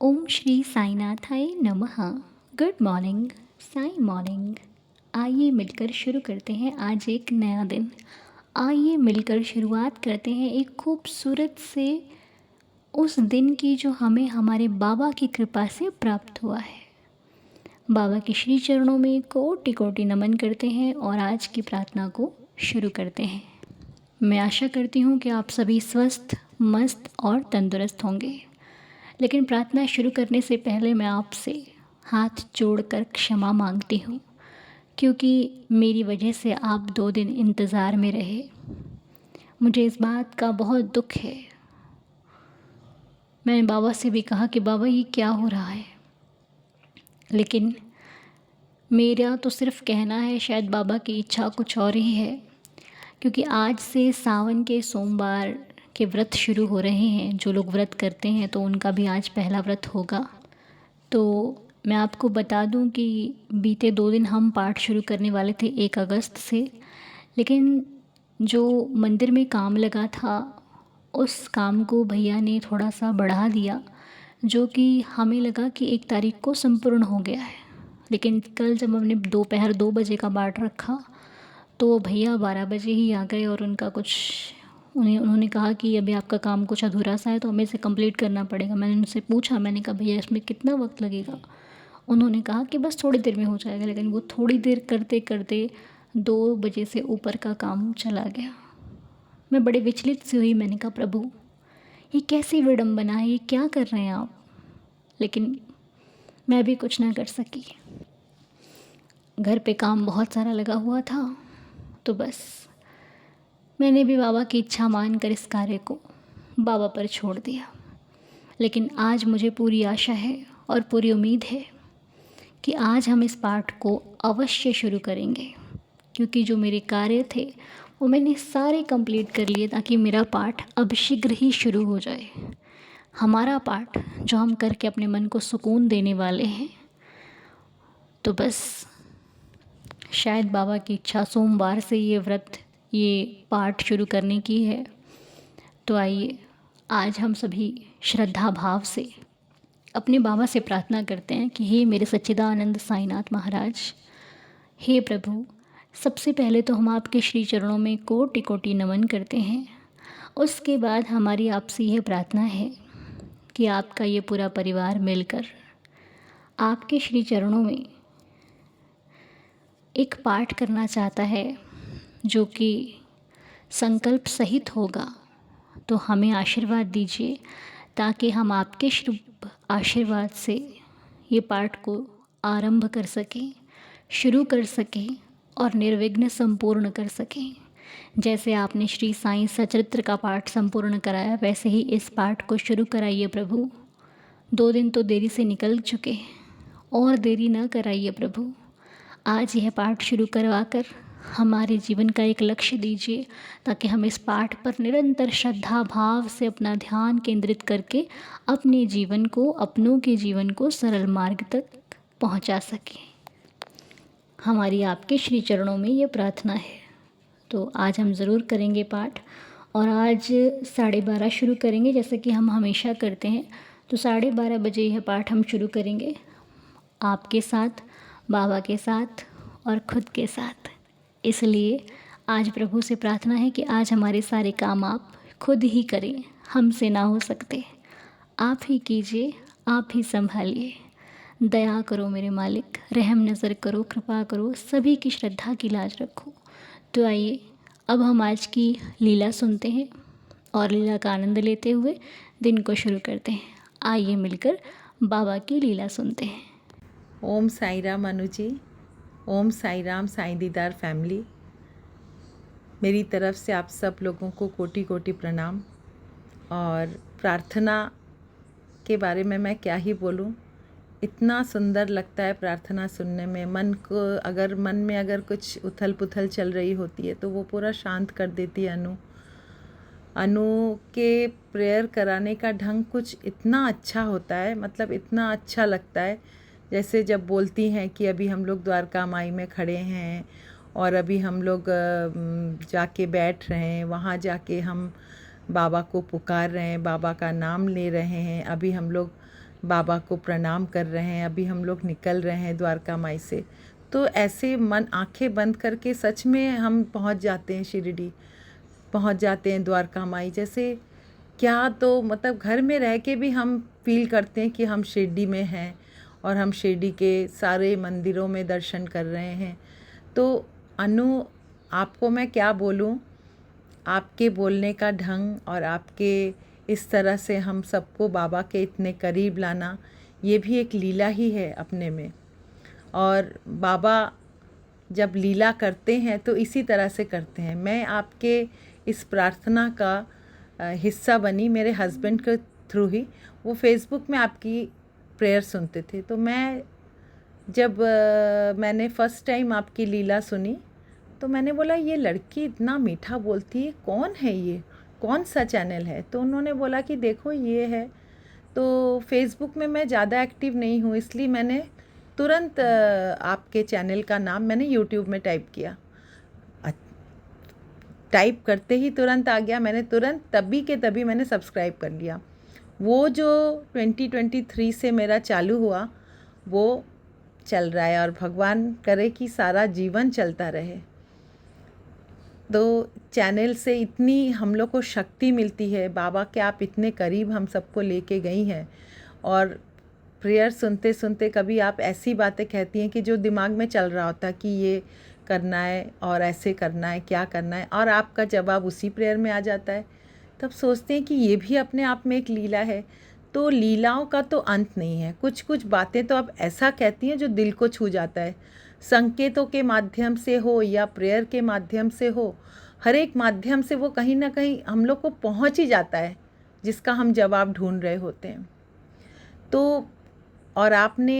ओम श्री साईनाथाय नमः। Good morning, Sai morning. आइए मिलकर शुरू करते हैं आज एक नया दिन। आइए मिलकर शुरुआत करते हैं एक खूबसूरत से उस दिन की जो हमें हमारे बाबा की कृपा से प्राप्त हुआ है। बाबा के श्री चरणों में कोटि कोटि नमन करते हैं और आज की प्रार्थना को शुरू करते हैं। मैं आशा करती हूँ कि आप सभी स्वस्थ, मस्त और तंदुरुस्त होंगे। लेकिन प्रार्थना शुरू करने से पहले मैं आपसे हाथ जोड़कर क्षमा मांगती हूँ, क्योंकि मेरी वजह से आप 2 दिन इंतज़ार में रहे। मुझे इस बात का बहुत दुख है। मैंने बाबा से भी कहा कि बाबा ये क्या हो रहा है, लेकिन मेरा तो सिर्फ कहना है, शायद बाबा की इच्छा कुछ और ही है। क्योंकि आज से सावन के सोमवार के व्रत शुरू हो रहे हैं। जो लोग व्रत करते हैं तो उनका भी आज पहला व्रत होगा। तो मैं आपको बता दूं कि बीते 2 दिन हम पाठ शुरू करने वाले थे 1 अगस्त से, लेकिन जो मंदिर में काम लगा था उस काम को भैया ने थोड़ा सा बढ़ा दिया, जो कि हमें लगा कि 1 तारीख को संपूर्ण हो गया है। लेकिन कल जब हमने दोपहर 2 बजे का पाठ रखा तो भैया 12 बजे ही आ गए और उनका कुछ उन्होंने कहा कि अभी आपका काम कुछ अधूरा सा है तो हमें इसे कंप्लीट करना पड़ेगा। मैंने उनसे पूछा, मैंने कहा भैया इसमें कितना वक्त लगेगा? उन्होंने कहा कि बस थोड़ी देर में हो जाएगा। लेकिन वो थोड़ी देर करते करते 2 बजे से ऊपर का काम चला गया। मैं बड़े विचलित सी हुई। मैंने कहा प्रभु ये कैसी विडम्बना है, ये क्या कर रहे हैं आप? लेकिन मैं भी कुछ ना कर सकी। घर पे काम बहुत सारा लगा हुआ था, तो बस मैंने भी बाबा की इच्छा मानकर इस कार्य को बाबा पर छोड़ दिया। लेकिन आज मुझे पूरी आशा है और पूरी उम्मीद है कि आज हम इस पाठ को अवश्य शुरू करेंगे, क्योंकि जो मेरे कार्य थे वो मैंने सारे कंप्लीट कर लिए ताकि मेरा पाठ अब शीघ्र ही शुरू हो जाए। हमारा पाठ जो हम करके अपने मन को सुकून देने वाले हैं, तो बस शायद बाबा की इच्छा सोमवार से ये व्रत, ये पाठ शुरू करने की है। तो आइए आज हम सभी श्रद्धा भाव से अपने बाबा से प्रार्थना करते हैं कि हे मेरे सच्चिदानंद साईनाथ महाराज, हे प्रभु, सबसे पहले तो हम आपके श्री चरणों में कोटि कोटि नमन करते हैं। उसके बाद हमारी आपसे यह प्रार्थना है कि आपका ये पूरा परिवार मिलकर आपके श्री चरणों में एक पाठ करना चाहता है, जो कि संकल्प सहित होगा। तो हमें आशीर्वाद दीजिए ताकि हम आपके शुभ आशीर्वाद से ये पाठ को आरंभ कर सकें, शुरू कर सकें और निर्विघ्न संपूर्ण कर सकें। जैसे आपने श्री साईं सचरित्र का पाठ संपूर्ण कराया, वैसे ही इस पाठ को शुरू कराइए प्रभु। 2 दिन तो देरी से निकल चुके, और देरी न कराइए प्रभु। आज यह पाठ शुरू करवाकर हमारे जीवन का एक लक्ष्य दीजिए, ताकि हम इस पाठ पर निरंतर श्रद्धा भाव से अपना ध्यान केंद्रित करके अपने जीवन को, अपनों के जीवन को सरल मार्ग तक पहुंचा सकें। हमारी आपके श्री चरणों में ये प्रार्थना है। तो आज हम ज़रूर करेंगे पाठ, और आज 12:30 शुरू करेंगे जैसे कि हम हमेशा करते हैं। तो 12:30 बजे यह पाठ हम शुरू करेंगे, आपके साथ, बाबा के साथ और खुद के साथ। इसलिए आज प्रभु से प्रार्थना है कि आज हमारे सारे काम आप खुद ही करें, हमसे ना हो सकते। आप ही कीजिए, आप ही संभालिए। दया करो मेरे मालिक, रहम नज़र करो, कृपा करो, सभी की श्रद्धा की लाज रखो। तो आइए अब हम आज की लीला सुनते हैं और लीला का आनंद लेते हुए दिन को शुरू करते हैं। आइए मिलकर बाबा की लीला सुनते हैं। ओम साई राम अनु जी। ओम साई राम साई दीदार फैमिली। मेरी तरफ से आप सब लोगों को कोटि कोटि प्रणाम। और प्रार्थना के बारे में मैं क्या ही बोलूं, इतना सुंदर लगता है प्रार्थना सुनने में। मन में अगर कुछ उथल पुथल चल रही होती है तो वो पूरा शांत कर देती है अनु के प्रेयर कराने का ढंग कुछ इतना अच्छा होता है, मतलब इतना अच्छा लगता है। जैसे जब बोलती हैं कि अभी हम लोग द्वारका माई में खड़े हैं और अभी हम लोग जाके बैठ रहे हैं, वहाँ जाके हम बाबा को पुकार रहे हैं, बाबा का नाम ले रहे हैं। अभी हम लोग बाबा को प्रणाम कर रहे हैं, अभी हम लोग निकल रहे हैं द्वारका माई से। तो ऐसे मन आंखें बंद करके सच में हम पहुंच जाते हैं शिरडी, पहुंच जाते हैं द्वारका माई। जैसे क्या, तो मतलब घर में रह के भी हम फील करते हैं कि हम शिरडी में हैं और हम शिरडी के सारे मंदिरों में दर्शन कर रहे हैं। तो अनु, आपको मैं क्या बोलूं, आपके बोलने का ढंग और आपके इस तरह से हम सबको बाबा के इतने करीब लाना, ये भी एक लीला ही है अपने में। और बाबा जब लीला करते हैं तो इसी तरह से करते हैं। मैं आपके इस प्रार्थना का हिस्सा बनी मेरे हस्बैंड के थ्रू ही। वो फेसबुक में आपकी प्रेयर सुनते थे, तो मैं जब मैंने फ़र्स्ट टाइम आपकी लीला सुनी तो मैंने बोला ये लड़की इतना मीठा बोलती है, कौन है ये, कौन सा चैनल है? तो उन्होंने बोला कि देखो ये है। तो फेसबुक में मैं ज़्यादा एक्टिव नहीं हूँ, इसलिए मैंने तुरंत आपके चैनल का नाम मैंने यूट्यूब में टाइप किया। टाइप करते ही तुरंत आ गया, मैंने तुरंत तभी के तभी मैंने सब्सक्राइब कर लिया। वो जो 2023 से मेरा चालू हुआ वो चल रहा है, और भगवान करे कि सारा जीवन चलता रहे। तो चैनल से इतनी हम लोग को शक्ति मिलती है, बाबा के आप इतने करीब हम सबको लेके गई हैं। और प्रेयर सुनते सुनते कभी आप ऐसी बातें कहती हैं कि जो दिमाग में चल रहा होता कि ये करना है और ऐसे करना है, क्या करना है, और आपका जवाब उसी प्रेयर में आ जाता है। तब सोचते हैं कि ये भी अपने आप में एक लीला है। तो लीलाओं का तो अंत नहीं है। कुछ कुछ बातें तो आप ऐसा कहती हैं जो दिल को छू जाता है। संकेतों के माध्यम से हो या प्रेयर के माध्यम से हो, हर एक माध्यम से वो कहीं ना कहीं हम लोग को पहुंच ही जाता है जिसका हम जवाब ढूंढ रहे होते हैं। तो और आपने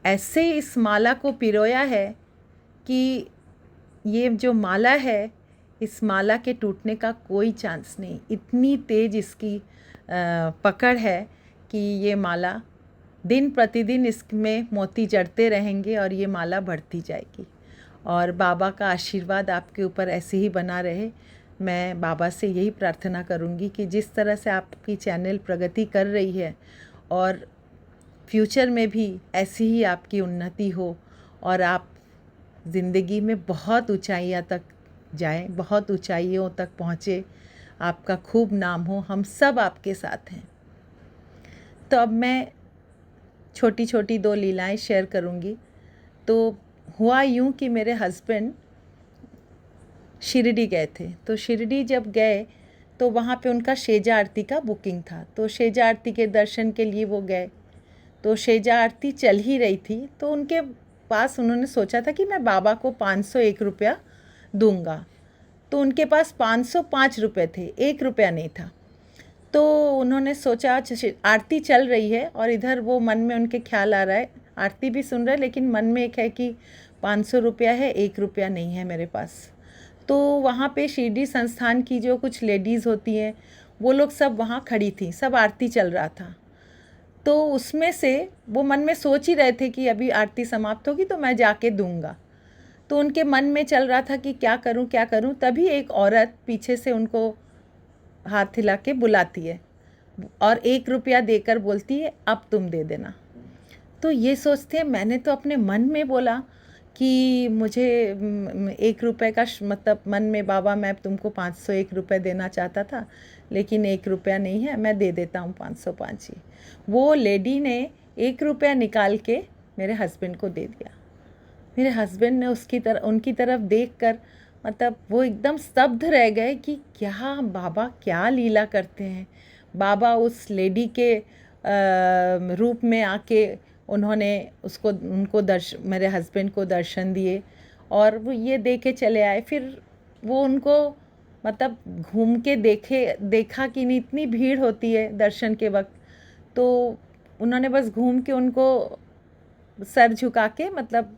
ऐसे इस माला को पिरोया है कि ये जो माला है, इस माला के टूटने का कोई चांस नहीं। इतनी तेज़ इसकी पकड़ है कि ये माला दिन प्रतिदिन इसमें मोती जड़ते रहेंगे और ये माला बढ़ती जाएगी। और बाबा का आशीर्वाद आपके ऊपर ऐसे ही बना रहे। मैं बाबा से यही प्रार्थना करूँगी कि जिस तरह से आपकी चैनल प्रगति कर रही है और फ्यूचर में भी ऐसी ही आपकी उन्नति हो और आप ज़िंदगी में बहुत ऊंचाइयां तक जाएं, बहुत ऊंचाइयों तक पहुँचे, आपका खूब नाम हो। हम सब आपके साथ हैं। तो अब मैं छोटी छोटी 2 लीलाएं शेयर करूंगी। तो हुआ यूं कि मेरे हस्बैंड शिरडी गए थे। तो शिरडी जब गए तो वहाँ पे उनका शेजा आरती का बुकिंग था। तो शेजा आरती के दर्शन के लिए वो गए। तो शेजा आरती चल ही रही थी, तो उनके पास उन्होंने सोचा था कि मैं बाबा को 501 रुपया दूंगा। तो उनके पास 505 रुपये थे, 1 रुपया नहीं था। तो उन्होंने सोचा आरती चल रही है और इधर वो मन में उनके ख्याल आ रहा है, आरती भी सुन रहे हैं लेकिन मन में एक है कि 500 रुपया है, 1 रुपया नहीं है मेरे पास। तो वहाँ पे शिरडी संस्थान की जो कुछ लेडीज़ होती हैं वो लोग सब वहाँ खड़ी थी, सब आरती चल रहा था। तो उसमें से वो मन में सोच ही रहे थे कि अभी आरती समाप्त होगी तो मैं जाके दूंगा। तो उनके मन में चल रहा था कि क्या करूं क्या करूं। तभी एक औरत पीछे से उनको हाथ हिला के बुलाती है और 1 रुपया देकर बोलती है अब तुम दे देना। तो ये सोचते हैं, मैंने तो अपने मन में बोला कि मुझे 1 रुपये का मतलब मन में, बाबा मैं तुमको 501 रुपये देना चाहता था लेकिन 1 रुपया नहीं है, मैं दे देता हूँ 505 ही। वो लेडी ने 1 रुपया निकाल के मेरे हस्बैंड को दे दिया। मेरे हस्बैंड ने उनकी तरफ देखकर मतलब वो एकदम स्तब्ध रह गए कि क्या बाबा क्या लीला करते हैं। बाबा उस लेडी के रूप में आके उन्होंने उनको मेरे हस्बैंड को दर्शन दिए और वो ये दे के चले आए। फिर वो उनको मतलब घूम के देखा कि नहीं, इतनी भीड़ होती है दर्शन के वक्त, तो उन्होंने बस घूम के उनको सर झुका के मतलब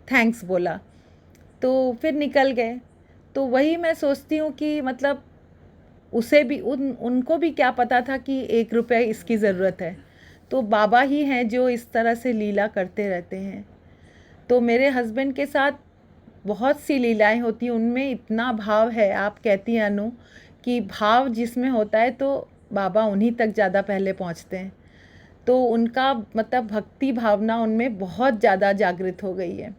थैंक्स बोला, तो फिर निकल गए। तो वही मैं सोचती हूँ कि मतलब उसे भी उनको भी क्या पता था कि 1 रुपये इसकी ज़रूरत है। तो बाबा ही हैं जो इस तरह से लीला करते रहते हैं। तो मेरे हस्बैंड के साथ बहुत सी लीलाएं होती हैं, उनमें इतना भाव है। आप कहती हैं अनु कि भाव जिसमें होता है तो बाबा उन्हीं तक ज़्यादा पहले पहुंचते हैं। तो उनका मतलब भक्ति भावना उनमें बहुत ज़्यादा जागृत हो गई है।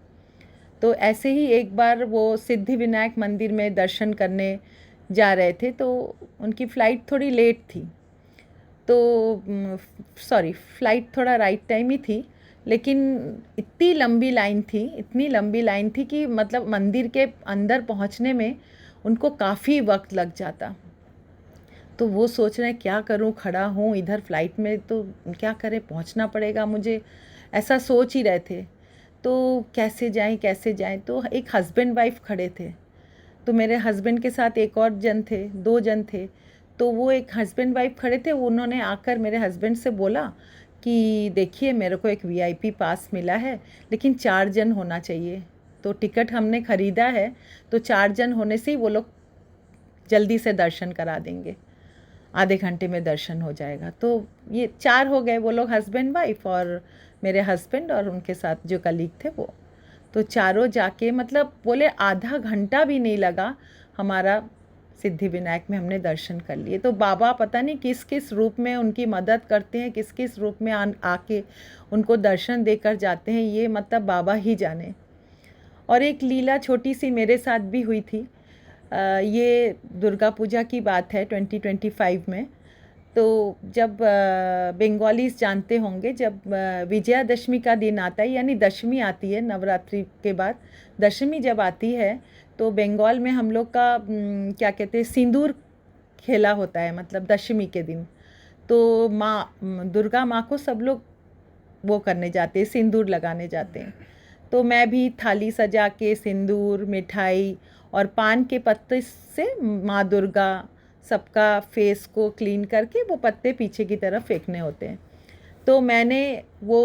तो ऐसे ही एक बार वो सिद्धि विनायक मंदिर में दर्शन करने जा रहे थे, तो उनकी फ़्लाइट थोड़ी लेट थी, तो सॉरी फ़्लाइट थोड़ा राइट टाइम ही थी, लेकिन इतनी लंबी लाइन थी, इतनी लंबी लाइन थी कि मतलब मंदिर के अंदर पहुंचने में उनको काफ़ी वक्त लग जाता। तो वो सोच रहे हैं क्या करूं, खड़ा हूं इधर फ़्लाइट में तो क्या करें, पहुंचना पड़ेगा मुझे, ऐसा सोच ही रहे थे। तो कैसे जाएं, तो एक हस्बैंड वाइफ खड़े थे। तो मेरे हस्बैंड के साथ एक और जन थे, 2 जन थे। तो वो एक हस्बैंड वाइफ खड़े थे, उन्होंने आकर मेरे हस्बैंड से बोला कि देखिए मेरे को एक वीआईपी पास मिला है, लेकिन 4 जन होना चाहिए। तो टिकट हमने ख़रीदा है, तो 4 जन होने से ही वो लोग जल्दी से दर्शन करा देंगे, आधे घंटे में दर्शन हो जाएगा। तो ये 4 हो गए, वो लोग हस्बैंड वाइफ और मेरे हस्बैंड और उनके साथ जो कलीग थे वो। तो चारों जाके मतलब बोले आधा घंटा भी नहीं लगा हमारा, सिद्धि विनायक में हमने दर्शन कर लिए। तो बाबा पता नहीं किस किस रूप में उनकी मदद करते हैं, किस किस रूप में आके उनको दर्शन देकर जाते हैं, ये मतलब बाबा ही जाने। और एक लीला छोटी सी मेरे साथ भी हुई थी। ये दुर्गा पूजा की बात है 2025 में। तो जब बंगालीज जानते होंगे, जब विजयादशमी का दिन आता है, यानी दशमी आती है नवरात्रि के बाद, दशमी जब आती है तो बंगाल में हम लोग का क्या कहते हैं, सिंदूर खेला होता है, मतलब दशमी के दिन। तो माँ दुर्गा माँ को सब लोग वो करने जाते हैं, सिंदूर लगाने जाते हैं। तो मैं भी थाली सजा के सिंदूर, मिठाई और पान के पत्ते से माँ दुर्गा सबका फेस को क्लीन करके वो पत्ते पीछे की तरफ फेंकने होते हैं। तो मैंने वो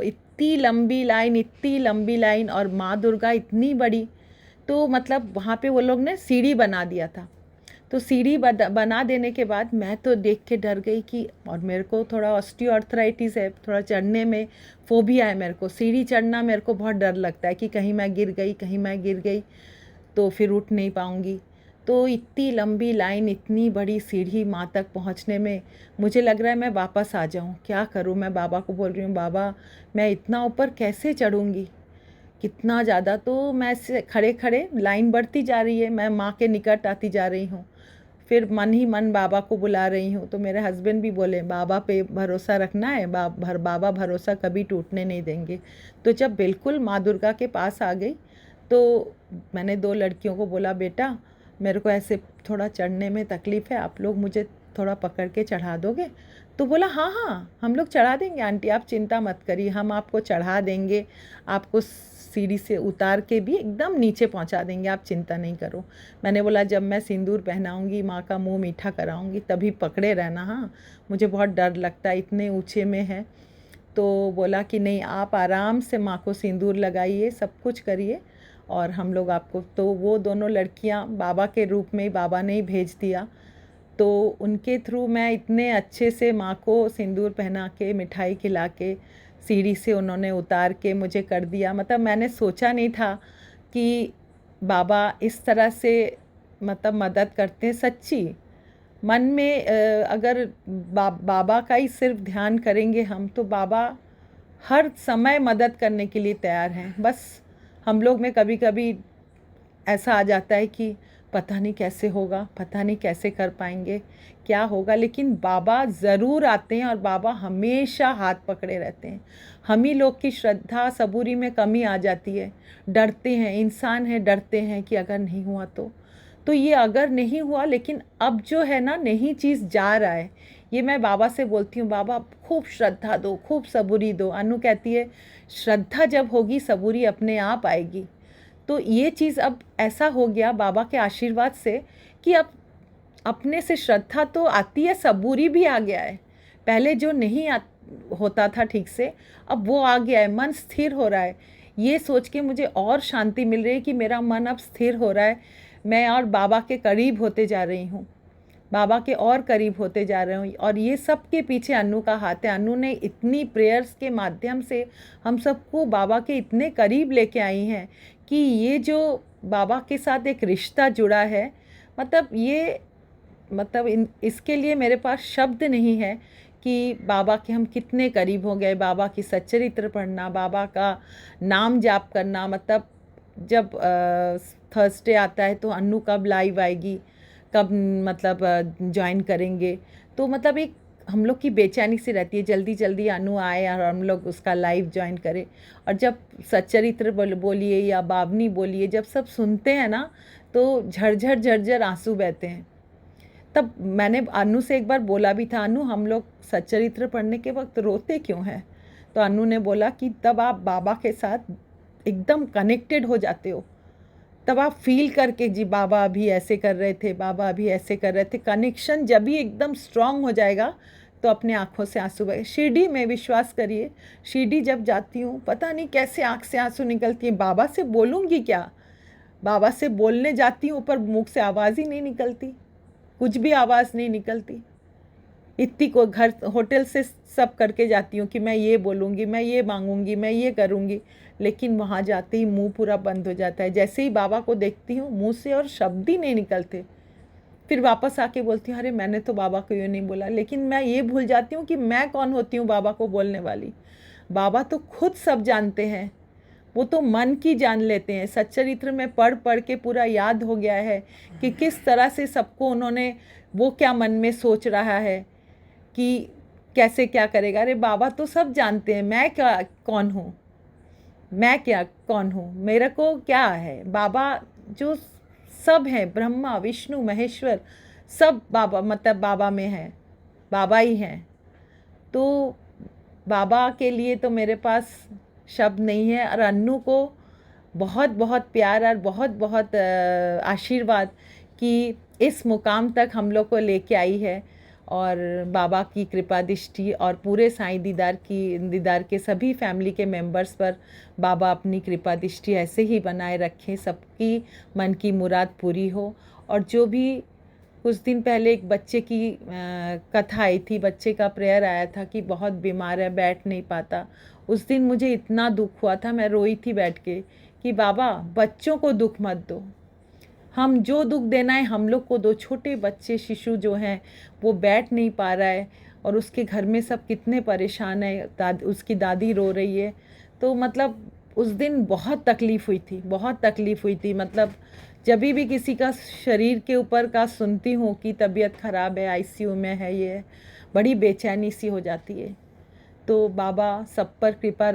इतनी लंबी लाइन और माँ दुर्गा इतनी बड़ी, तो मतलब वहाँ पे वो लोग ने सीढ़ी बना दिया था। तो सीढ़ी बना देने के बाद मैं तो देख के डर गई कि, और मेरे को थोड़ा ऑस्टियोआर्थराइटिस है, थोड़ा चढ़ने में फोबिया है मेरे को, सीढ़ी चढ़ना मेरे को बहुत डर लगता है कि कहीं मैं गिर गई तो फिर उठ नहीं पाऊँगी। तो इतनी लंबी लाइन, इतनी बड़ी सीढ़ी माँ तक पहुँचने में मुझे लग रहा है मैं वापस आ जाऊँ, क्या करूँ। मैं बाबा को बोल रही हूँ, बाबा मैं इतना ऊपर कैसे चढ़ूँगी, कितना ज़्यादा। तो मैं से खड़े खड़े लाइन बढ़ती जा रही है, मैं माँ के निकट आती जा रही हूँ, फिर मन ही मन बाबा को बुला रही हूँ। तो मेरे हस्बैंड भी बोले बाबा पे भरोसा रखना है, बाबा भरोसा कभी टूटने नहीं देंगे। तो जब बिल्कुल माँ दुर्गा के पास आ गई तो मैंने 2 लड़कियों को बोला, बेटा मेरे को ऐसे थोड़ा चढ़ने में तकलीफ़ है, आप लोग मुझे थोड़ा पकड़ के चढ़ा दोगे। तो बोला हाँ हाँ हम लोग चढ़ा देंगे आंटी, आप चिंता मत करिए, हम आपको चढ़ा देंगे, आपको सीढ़ी से उतार के भी एकदम नीचे पहुंचा देंगे, आप चिंता नहीं करो। मैंने बोला जब मैं सिंदूर पहनाऊंगी, माँ का मुंह मीठा कराऊंगी, तभी पकड़े रहना, हाँ मुझे बहुत डर लगता है, इतने ऊंचे में है। तो बोला कि नहीं आप आराम से माँ को सिंदूर लगाइए, सब कुछ करिए और हम लोग आपको। तो वो दोनों लड़कियाँ बाबा के रूप में बाबा ने ही भेज दिया। तो उनके थ्रू मैं इतने अच्छे से माँ को सिंदूर पहना के, मिठाई खिला के, सीढ़ी से उन्होंने उतार के मुझे कर दिया। मतलब मैंने सोचा नहीं था कि बाबा इस तरह से मतलब मदद करते हैं। सच्ची मन में अगर बाबा का ही सिर्फ ध्यान करेंगे हम, तो बाबा हर समय मदद करने के लिए तैयार हैं। बस हम लोग में कभी कभी ऐसा आ जाता है कि पता नहीं कैसे होगा, पता नहीं कैसे कर पाएंगे, क्या होगा, लेकिन बाबा ज़रूर आते हैं और बाबा हमेशा हाथ पकड़े रहते हैं। हम ही लोग की श्रद्धा सबूरी में कमी आ जाती है, डरते हैं, इंसान है, डरते हैं कि अगर नहीं हुआ तो ये अगर नहीं हुआ, लेकिन अब जो है ना नई चीज़ जा रहा है, ये मैं बाबा से बोलती हूँ, बाबा खूब श्रद्धा दो, खूब सबूरी दो। अनु कहती है श्रद्धा जब होगी सबूरी अपने आप आएगी। तो ये चीज़ अब ऐसा हो गया बाबा के आशीर्वाद से कि अब अपने से श्रद्धा तो आती है, सबूरी भी आ गया है। पहले जो नहीं होता था ठीक से, अब वो आ गया है, मन स्थिर हो रहा है। ये सोच के मुझे और शांति मिल रही है कि मेरा मन अब स्थिर हो रहा है, मैं और बाबा के करीब होते जा रही हूँ, बाबा के और करीब होते जा रहे हूँ। और ये सब के पीछे अनु का हाथ है। अनु ने इतनी प्रेयर्स के माध्यम से हम सबको बाबा के इतने करीब लेके आई हैं कि ये जो बाबा के साथ एक रिश्ता जुड़ा है, मतलब ये इसके लिए मेरे पास शब्द नहीं है कि बाबा के हम कितने करीब हो गए। बाबा की सच्चरित्र पढ़ना, बाबा का नाम जाप करना, मतलब जब थर्सडे आता है तो अन्नू कब लाइव आएगी, कब मतलब ज्वाइन करेंगे, तो मतलब एक हम लोग की बेचैनी सी रहती है, जल्दी जल्दी अनु आए और हम लोग उसका लाइव ज्वाइन करें। और जब सच्चरित्र बोलिए या बावनी बोलिए, जब सब सुनते हैं ना तो झरझर झरझर आंसू बहते हैं। तब मैंने अनु से एक बार बोला भी था, अनु हम लोग सच्चरित्र पढ़ने के वक्त रोते क्यों हैं? तो अनु ने बोला कि तब आप बाबा के साथ एकदम कनेक्टेड हो जाते हो, तब आप फील करके जी बाबा अभी ऐसे कर रहे थे, बाबा अभी ऐसे कर रहे थे, कनेक्शन जब भी एकदम स्ट्रांग हो जाएगा तो अपने आँखों से आंसू बहे। शिरडी में विश्वास करिए, शिरडी जब जाती हूँ पता नहीं कैसे आँख से आंसू निकलती है। बाबा से बोलूँगी क्या, बाबा से बोलने जाती हूँ पर मुख से आवाज़ ही नहीं निकलती, कुछ भी आवाज़ नहीं निकलती। इतनी को घर होटल से सब करके जाती हूँ कि मैं ये बोलूँगी, मैं ये मांगूँगी, मैं ये करूँगी, लेकिन वहाँ जाते ही मुंह पूरा बंद हो जाता है। जैसे ही बाबा को देखती हूँ मुंह से और शब्द ही नहीं निकलते। फिर वापस आके बोलती हूँ अरे मैंने तो बाबा को ये नहीं बोला, लेकिन मैं ये भूल जाती हूँ कि मैं कौन होती हूँ बाबा को बोलने वाली। बाबा तो खुद सब जानते हैं, वो तो मन की जान लेते हैं। सच्चरित्र में पढ़ पढ़ के पूरा याद हो गया है कि किस तरह से सबको उन्होंने, वो क्या मन में सोच रहा है कि कैसे क्या करेगा। अरे बाबा तो सब जानते हैं, मैं क्या कौन हूँ, मैं क्या कौन हूँ, मेरे को क्या है। बाबा जो सब हैं, ब्रह्मा विष्णु महेश्वर, सब बाबा मतलब बाबा में है, बाबा ही हैं। तो बाबा के लिए तो मेरे पास शब्द नहीं है। और अन्नू को बहुत बहुत प्यार और बहुत बहुत आशीर्वाद कि इस मुकाम तक हम लोग को लेके आई है। और बाबा की कृपा दृष्टि और पूरे साईं दीदार के सभी फैमिली के मेंबर्स पर बाबा अपनी कृपा दृष्टि ऐसे ही बनाए रखें, सबकी मन की मुराद पूरी हो। और जो भी कुछ दिन पहले एक बच्चे की कथा आई थी, बच्चे का प्रेयर आया था कि बहुत बीमार है, बैठ नहीं पाता। उस दिन मुझे इतना दुख हुआ था, मैं रोई थी बैठ के कि बाबा बच्चों को दुख मत दो, हम जो दुख देना है हम लोग को दो। छोटे बच्चे शिशु जो हैं वो बैठ नहीं पा रहा है और उसके घर में सब कितने परेशान है, उसकी दादी रो रही है। तो मतलब उस दिन बहुत तकलीफ़ हुई थी, बहुत तकलीफ़ हुई थी। मतलब जब भी किसी का शरीर के ऊपर का सुनती हूँ कि तबीयत ख़राब है, आईसीयू में है, ये बड़ी बेचैनी सी हो जाती है। तो बाबा सब पर कृपा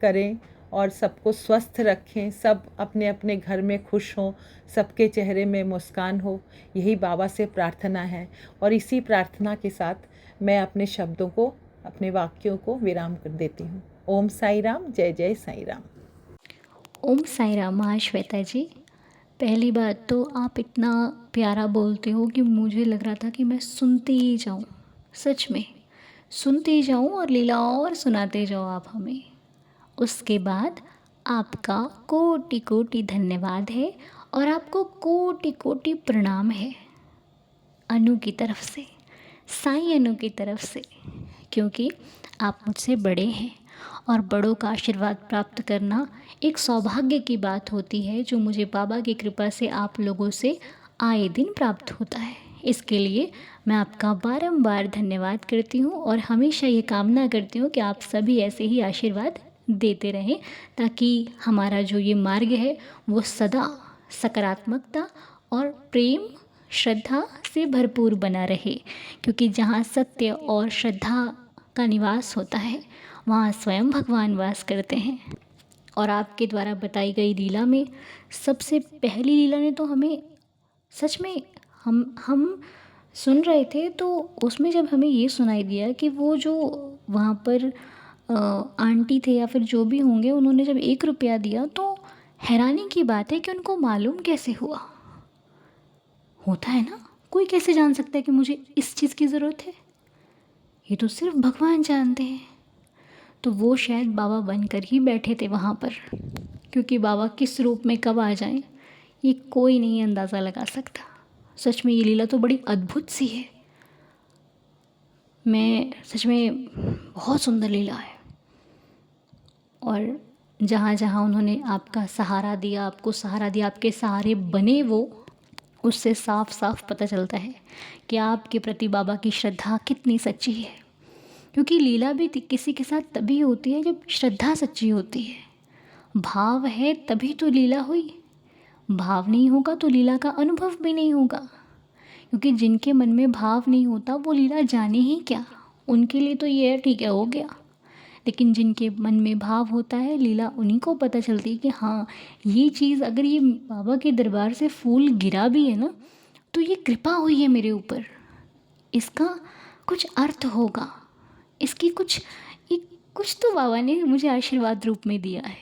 करें और सबको स्वस्थ रखें, सब अपने अपने घर में खुश हों, सबके चेहरे में मुस्कान हो, यही बाबा से प्रार्थना है। और इसी प्रार्थना के साथ मैं अपने शब्दों को, अपने वाक्यों को विराम कर देती हूँ। ओम साई राम, जय जय साई राम। ओम साई राम। हाँ श्वेता जी, पहली बात तो आप इतना प्यारा बोलते हो कि मुझे लग रहा था कि मैं सुनते ही जाऊँ, सच में सुनते ही जाऊँ और लीलाओं और सुनाते जाओ आप हमें। उसके बाद आपका कोटि कोटि धन्यवाद है और आपको कोटि कोटि प्रणाम है अनु की तरफ से, साईं अनु की तरफ से, क्योंकि आप मुझसे बड़े हैं और बड़ों का आशीर्वाद प्राप्त करना एक सौभाग्य की बात होती है, जो मुझे बाबा की कृपा से आप लोगों से आए दिन प्राप्त होता है। इसके लिए मैं आपका बारंबार धन्यवाद करती हूँ और हमेशा ये कामना करती हूँ कि आप सभी ऐसे ही आशीर्वाद देते रहें, ताकि हमारा जो ये मार्ग है वो सदा सकारात्मकता और प्रेम श्रद्धा से भरपूर बना रहे, क्योंकि जहाँ सत्य और श्रद्धा का निवास होता है वहाँ स्वयं भगवान वास करते हैं। और आपके द्वारा बताई गई लीला में सबसे पहली लीला ने तो हमें सच में, हम सुन रहे थे तो उसमें जब हमें ये सुनाई दिया कि वो जो वहाँ पर आंटी थे या फिर जो भी होंगे, उन्होंने जब 1 रुपया दिया तो हैरानी की बात है कि उनको मालूम कैसे हुआ। होता है ना, कोई कैसे जान सकता है कि मुझे इस चीज़ की ज़रूरत है, ये तो सिर्फ भगवान जानते हैं। तो वो शायद बाबा बनकर ही बैठे थे वहाँ पर, क्योंकि बाबा किस रूप में कब आ जाएं ये कोई नहीं अंदाज़ा लगा सकता। सच में ये लीला तो बड़ी अद्भुत सी है, मैं सच में बहुत सुंदर लीला है। और जहाँ जहाँ उन्होंने आपका सहारा दिया, आपको सहारा दिया, आपके सहारे बने वो, उससे साफ साफ पता चलता है कि आपके प्रति बाबा की श्रद्धा कितनी सच्ची है। क्योंकि लीला भी किसी के साथ तभी होती है जब श्रद्धा सच्ची होती है। भाव है तभी तो लीला हुई, भाव नहीं होगा तो लीला का अनुभव भी नहीं होगा। क्योंकि जिनके मन में भाव नहीं होता वो लीला जाने ही क्या, उनके लिए तो ये है ठीक है हो गया। लेकिन जिनके मन में भाव होता है लीला उन्हीं को पता चलती है कि हाँ ये चीज़ अगर ये बाबा के दरबार से फूल गिरा भी है ना तो ये कृपा हुई है मेरे ऊपर, इसका कुछ अर्थ होगा, इसकी कुछ तो बाबा ने मुझे आशीर्वाद रूप में दिया है।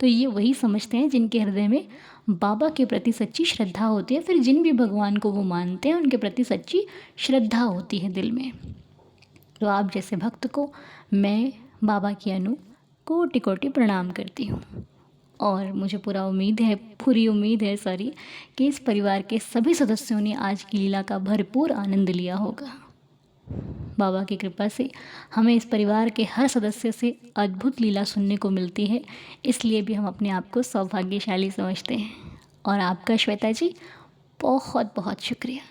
तो ये वही समझते हैं जिनके हृदय में बाबा के प्रति सच्ची श्रद्धा होती है, फिर जिन भी भगवान को वो मानते हैं उनके प्रति सच्ची श्रद्धा होती है दिल में। तो आप जैसे भक्त को मैं बाबा की अनु कोटि कोटि प्रणाम करती हूँ। और मुझे पूरी उम्मीद है कि इस परिवार के सभी सदस्यों ने आज की लीला का भरपूर आनंद लिया होगा। बाबा की कृपा से हमें इस परिवार के हर सदस्य से अद्भुत लीला सुनने को मिलती है, इसलिए भी हम अपने आप को सौभाग्यशाली समझते हैं। और आपका श्वेता जी बहुत बहुत शुक्रिया।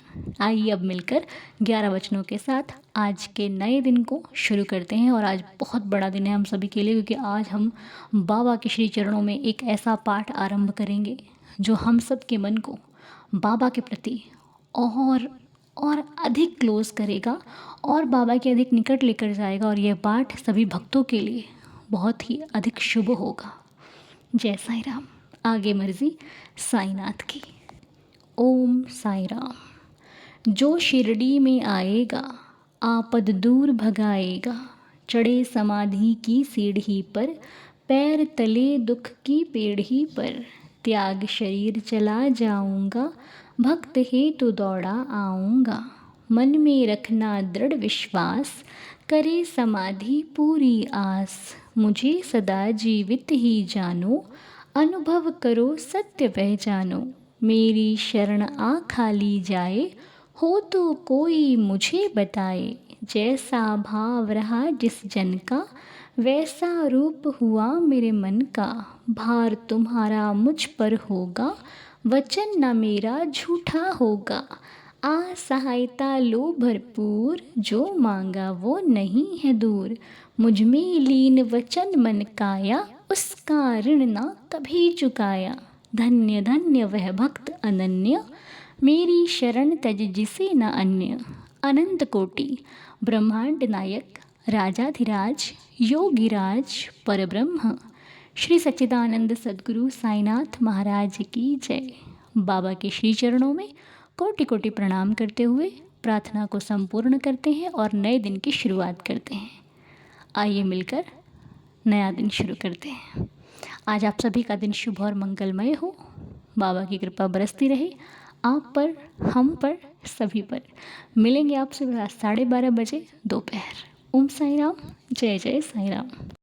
आइए अब मिलकर 11 वचनों के साथ आज के नए दिन को शुरू करते हैं। और आज बहुत बड़ा दिन है हम सभी के लिए, क्योंकि आज हम बाबा के श्री चरणों में एक ऐसा पाठ आरंभ करेंगे जो हम सब के मन को बाबा के प्रति और अधिक क्लोज करेगा और बाबा के अधिक निकट लेकर जाएगा। और यह पाठ सभी भक्तों के लिए बहुत ही अधिक शुभ होगा। जय साईं राम। आगे मर्जी साईनाथ की। ओम साईं राम। जो शिरडी में आएगा आपद दूर भगाएगा, चढ़े समाधि की सीढ़ी पर, पैर तले दुख की पेढ़ी पर, त्याग शरीर चला जाऊंगा, भक्त हेतु दौड़ा आऊंगा, मन में रखना दृढ़ विश्वास, करे समाधि पूरी आस, मुझे सदा जीवित ही जानो, अनुभव करो सत्य पहचानो, मेरी शरण आ खाली जाए, हो तो कोई मुझे बताए, जैसा भाव रहा जिस जन का, वैसा रूप हुआ मेरे मन का, भार तुम्हारा मुझ पर होगा, वचन न मेरा झूठा होगा, आ सहायता लो भरपूर, जो मांगा वो नहीं है दूर, मुझ में लीन वचन मन काया, उसका ऋण ना कभी चुकाया, धन्य धन्य वह भक्त अनन्य, मेरी शरण तज जिसे न अन्य, अनंत कोटि ब्रह्मांड नायक राजाधिराज योगिराज परब्रह्म श्री सच्चिदानंद सद्गुरु साईनाथ महाराज की जय। बाबा के श्री चरणों में कोटि कोटि प्रणाम करते हुए प्रार्थना को संपूर्ण करते हैं और नए दिन की शुरुआत करते हैं। आइए मिलकर नया दिन शुरू करते हैं। आज आप सभी का दिन शुभ और मंगलमय हो। बाबा की कृपा बरसती रहे आप पर, हम पर, सभी पर। मिलेंगे आपसे रात 12:30 बजे दोपहर। ओम साईं राम। जय जय साईं राम।